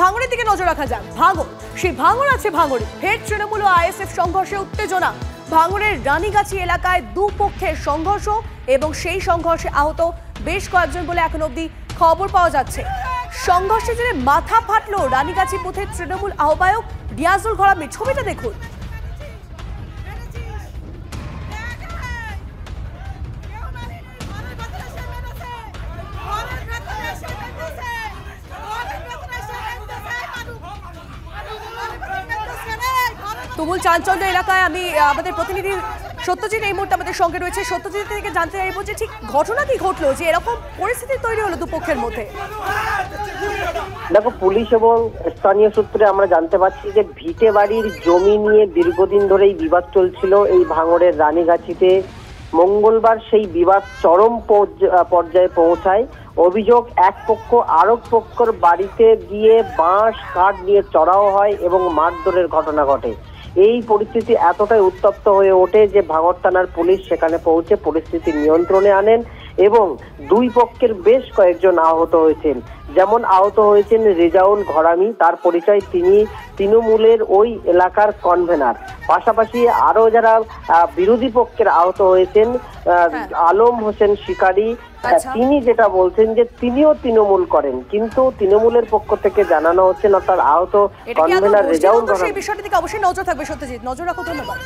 ভাঙড়ের দিকে নজর রাখা যাক। ভাঙড়, সেই ভাঙড় আছে ভাঙড়ে ফের তৃণমূল ও আইএসএফ সংঘর্ষে উত্তেজনা। ভাঙড়ের রানীগাছি এলাকায় দুপক্ষের সংঘর্ষ এবং সেই সংঘর্ষে আহত বেশ কয়েকজন বলে এখন অবধি খবর পাওয়া যাচ্ছে। সংঘর্ষে জেরে মাথা ফাটলো রানীগাছি বুথের তৃণমূল আহ্বায়ক রিয়াজুল ঘরামির। ছবিটা দেখুন। তুমুল চাঞ্চল্য এলাকায় আমি আমাদের প্রতিনিধি সত্যজিৎ এই মুহূর্তে আমাদের সঙ্গে রয়েছে। সত্যজিৎ থেকে জানতে চাইবো যে ঠিক ঘটনা কি ঘটলো যে এরকম পরিস্থিতি তৈরি হলো দুপক্ষের মধ্যে। দেখো, পুলিশ এবং স্থানীয় সূত্রে আমরা জানতে পারছি যে ভিটে বাড়ির জমি নিয়ে দীর্ঘদিন ধরেই বিবাদ চলছিল এই ভাঙড়ের রানীগাছিতে। মঙ্গলবার সেই বিবাদ চরম পর্যায়ে পৌঁছায়। অভিযোগ, এক পক্ষ আরেক পক্ষের বাড়িতে গিয়ে বাঁশ কাঠ নিয়ে চড়াও হয় এবং মারধরের ঘটনা ঘটে। এই পরিস্থিতি এতটাই উত্তপ্ত হয়ে ওঠে যে ভাঙড় থানার পুলিশ সেখানে পৌঁছে পরিস্থিতি নিয়ন্ত্রণে আনেন এবং দুই পক্ষের বেশ কয়েকজন আহত হয়েছেন। যেমন আহত হয়েছেন রেজাউল ঘরামি, তার পরিচয় তিনি তৃণমূলের ওই এলাকার কনভেনার। পাশাপাশি আরো যারা বিরোধী পক্ষের আহত হয়েছেন, আলম হোসেন শিকারি, তিনি যেটা বলছেন যে তিনিও তৃণমূল করেন, কিন্তু তৃণমূলের পক্ষ থেকে জানানো হচ্ছে না তার আহত কনভেনার রেজাউল ঘরামি। সেই বিষয়টির দিকে অবশ্যই নজর থাকবে। সত্যজিৎ, নজর রাখো। ধন্যবাদ।